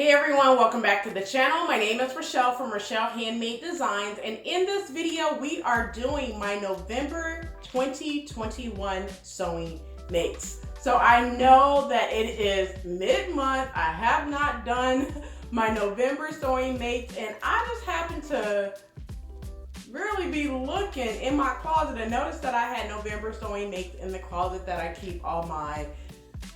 Hey everyone, welcome back to the channel. My name is Rochelle from Rochelle.Handmade.Designs, and in this video we are doing my November 2021 sewing makes. So I know that it is mid-month. I have not done my November sewing makes, and I just happened to really be looking in my closet and noticed that I had November sewing makes in the closet that I keep all my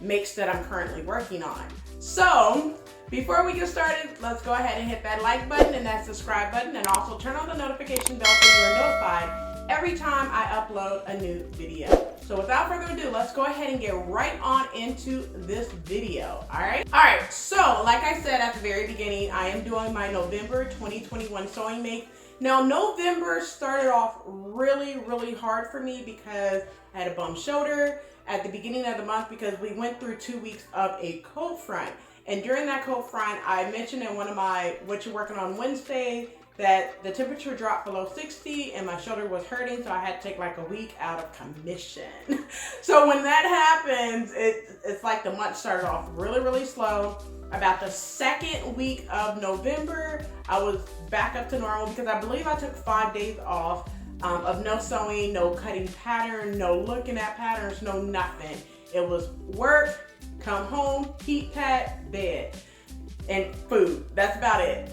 makes that I'm currently working on. So before we get started, let's go ahead and hit that like button and that subscribe button, and also turn on the notification bell so you are notified every time I upload a new video. So without further ado, let's go ahead and get right on into this video, all right? All right, so like I said at the very beginning, I am doing my November 2021 sewing make. Now, November started off really hard for me because I had a bum shoulder at the beginning of the month because we went through 2 weeks of a cold front. And during that cold front, I mentioned in one of my What You're Working On Wednesday that the temperature dropped below 60 and my shoulder was hurting, so I had to take like a week out of commission. So when that happens, it's like the month started off really slow. About the second week of November, I was back up to normal because I believe I took 5 days off of no sewing, no cutting pattern, no looking at patterns, no nothing. It was work, come home, heat pad, bed, and food. That's about it.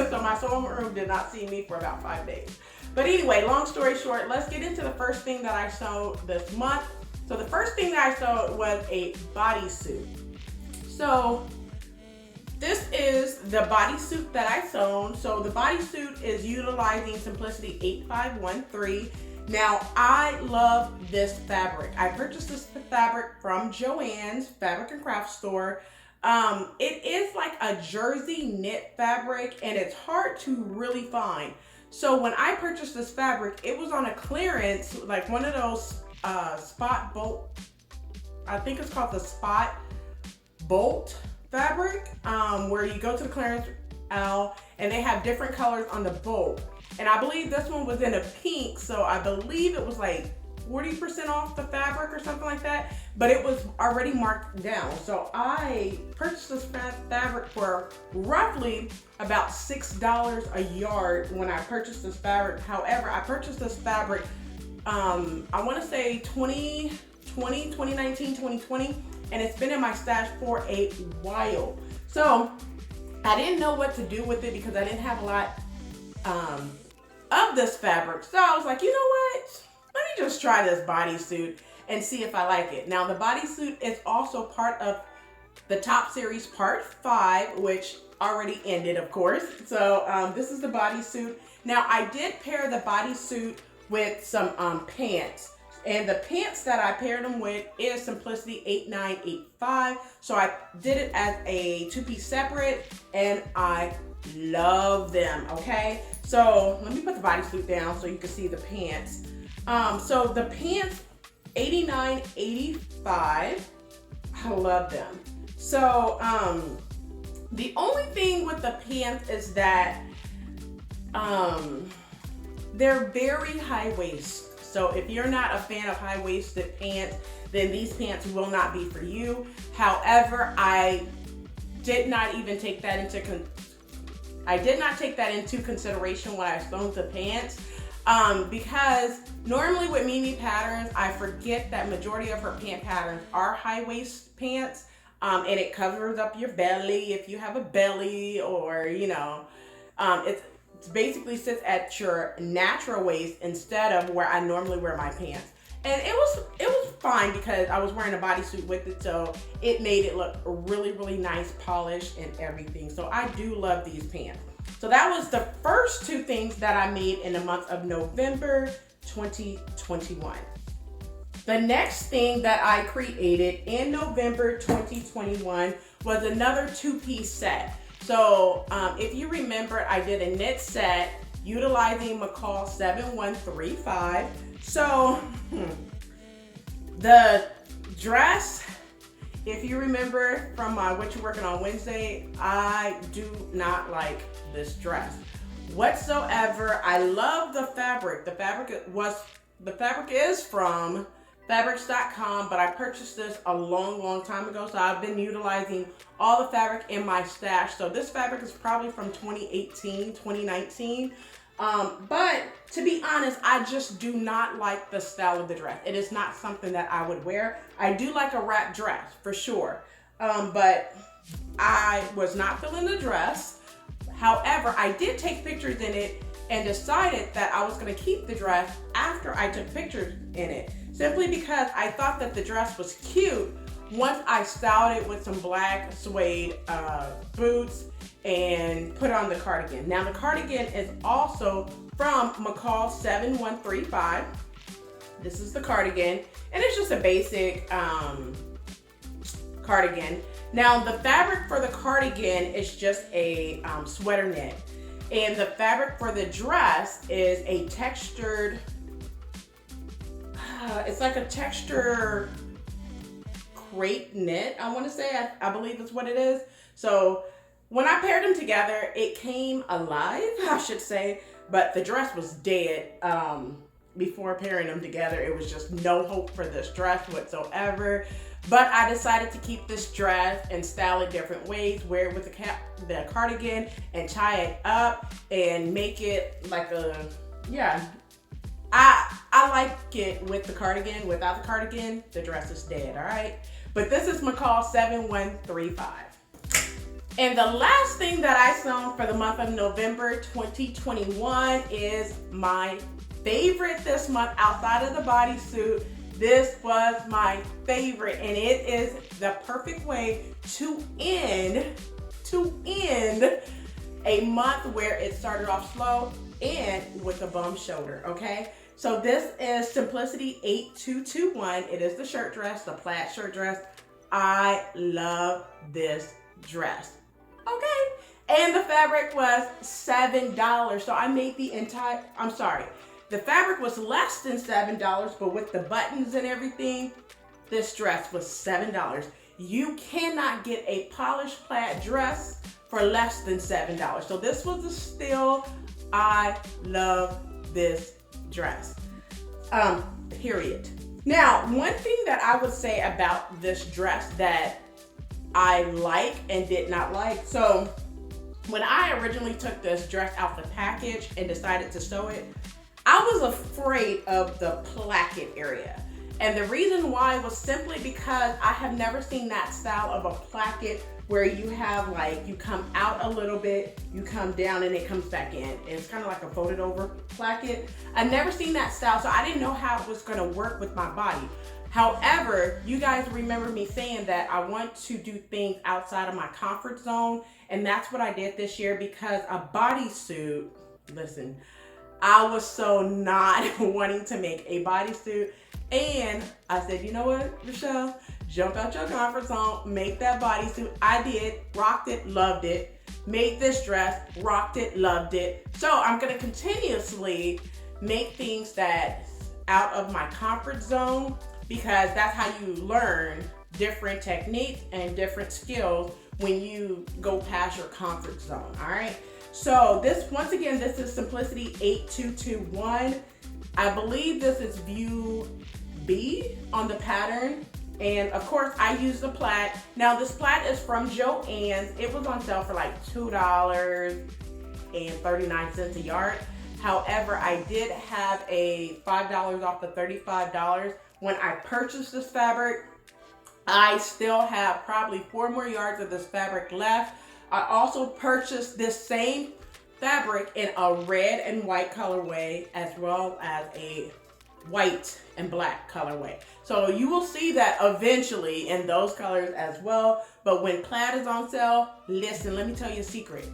So my sewing room did not see me for about 5 days. But anyway, long story short, let's get into the first thing that I sewed this month. So the first thing that I sewed was a bodysuit. So this is the bodysuit that I sewn. So the bodysuit is utilizing Simplicity 8513. Now, I love this fabric. I purchased this fabric from Joann's fabric and craft store. It is like a jersey knit fabric, and it's hard to really find. So when I purchased this fabric, it was on a clearance, like one of those spot bolt, I think it's called the spot bolt fabric, where you go to the clearance aisle and they have different colors on the bolt. And I believe this one was in a pink, so I believe it was like 40% off the fabric or something like that, but it was already marked down. So I purchased this fabric for roughly about $6 a yard when I purchased this fabric. However, I purchased this fabric, I want to say 2019, 2020, and it's been in my stash for a while. So I didn't know what to do with it because I didn't have a lot of this fabric. So I was like, you know what? Let me just try this bodysuit and see if I like it. Now the bodysuit is also part of the Top Series Part 5, which already ended, of course. So this is the bodysuit. Now I did pair the bodysuit with some pants. And the pants that I paired them with is Simplicity 8985. So I did it as a two-piece separate, and I love them, okay? So let me put the bodysuit down so you can see the pants. So the pants, 8985, I love them. So the only thing with the pants is that they're very high waist. So if you're not a fan of high-waisted pants, then these pants will not be for you. However, I did not take that into consideration when I sewn the pants, because normally with Mimi patterns, I forget that majority of her pant patterns are high-waist pants, and it covers up your belly if you have a belly, or you know, it basically sits at your natural waist instead of where I normally wear my pants. And it was fine because I was wearing a bodysuit with it, so it made it look really nice, polished and everything. So I do love these pants. So that was the first two things that I made in the month of November 2021. The next thing that I created in November 2021 was another two-piece set. So if you remember, I did a knit set utilizing McCall 7135. So the dress, if you remember from my What You're Working On Wednesday, I do not like this dress whatsoever. I love the fabric. The fabric is from fabrics.com, but I purchased this a long time ago, so I've been utilizing all the fabric in my stash. So this fabric is probably from 2018, 2019. But to be honest, I just do not like the style of the dress. It is not something that I would wear. I do like a wrap dress for sure, but I was not feeling the dress. However, I did take pictures in it and decided that I was going to keep the dress after I took pictures in it, simply because I thought that the dress was cute once I styled it with some black suede boots and put on the cardigan. Now the cardigan is also from McCall 7135. This is the cardigan, and it's just a basic cardigan. Now the fabric for the cardigan is just a sweater knit, and the fabric for the dress is a textured, it's like a texture crepe knit, I want to say. I believe that's what it is. So when I paired them together, it came alive, I should say, but the dress was dead. Before pairing them together, it was just no hope for this dress whatsoever. But I decided to keep this dress and style it different ways, wear it with the cardigan and tie it up and make it like a, yeah. I like it with the cardigan. Without the cardigan, the dress is dead, all right? But this is McCall 7135. And the last thing that I sewn for the month of November 2021 is my favorite this month outside of the bodysuit. This was my favorite, and it is the perfect way to end a month where it started off slow and with a bum shoulder, okay? So this is Simplicity 8221. It is the shirt dress, the plaid shirt dress. I love this dress, okay? And the fabric was $7. So I made the entire, I'm sorry, the fabric was less than $7, but with the buttons and everything, this dress was $7. You cannot get a polished plaid dress for less than $7. So this was a steal. I love this dress, period. Now, one thing that I would say about this dress that I like and did not like. So when I originally took this dress out the package and decided to sew it, I was afraid of the placket area. And the reason why was simply because I have never seen that style of a placket where you have like, you come out a little bit, you come down and it comes back in. It's kind of like a folded over placket. I've never seen that style, so I didn't know how it was gonna work with my body. However, you guys remember me saying that I want to do things outside of my comfort zone, and that's what I did this year because a bodysuit, listen, I was so not wanting to make a bodysuit, and I said, you know what, Michelle, jump out your comfort zone, make that bodysuit. I did, rocked it, loved it, made this dress, rocked it, loved it. So I'm gonna continuously make things that out of my comfort zone, because that's how you learn different techniques and different skills when you go past your comfort zone, all right? So this, once again, this is Simplicity 8221. I believe this is view B on the pattern. And of course I use the plaid. Now this plaid is from Joann's. It was on sale for like $2.39 a yard. However, I did have a $5 off the $35. When I purchased this fabric, I still have probably 4 more yards of this fabric left. I also purchased this same fabric in a red and white colorway, as well as a white and black colorway. So you will see that eventually in those colors as well. But when plaid is on sale, listen, let me tell you a secret.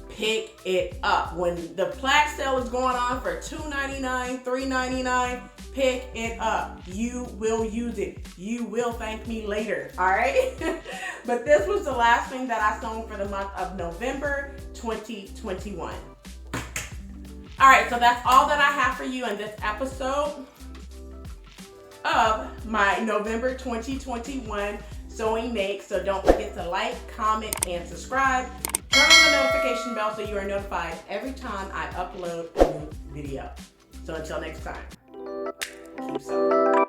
Pick it up. When the plaid sale is going on for $2.99, $3.99, pick it up. You will use it. You will thank me later, all right? But this was the last thing that I sewn for the month of November 2021. All right, so that's all that I have for you in this episode of my November 2021 sewing make. So don't forget to like, comment, and subscribe. Turn on the notification bell so you are notified every time I upload a new video. So until next time, keep sewing.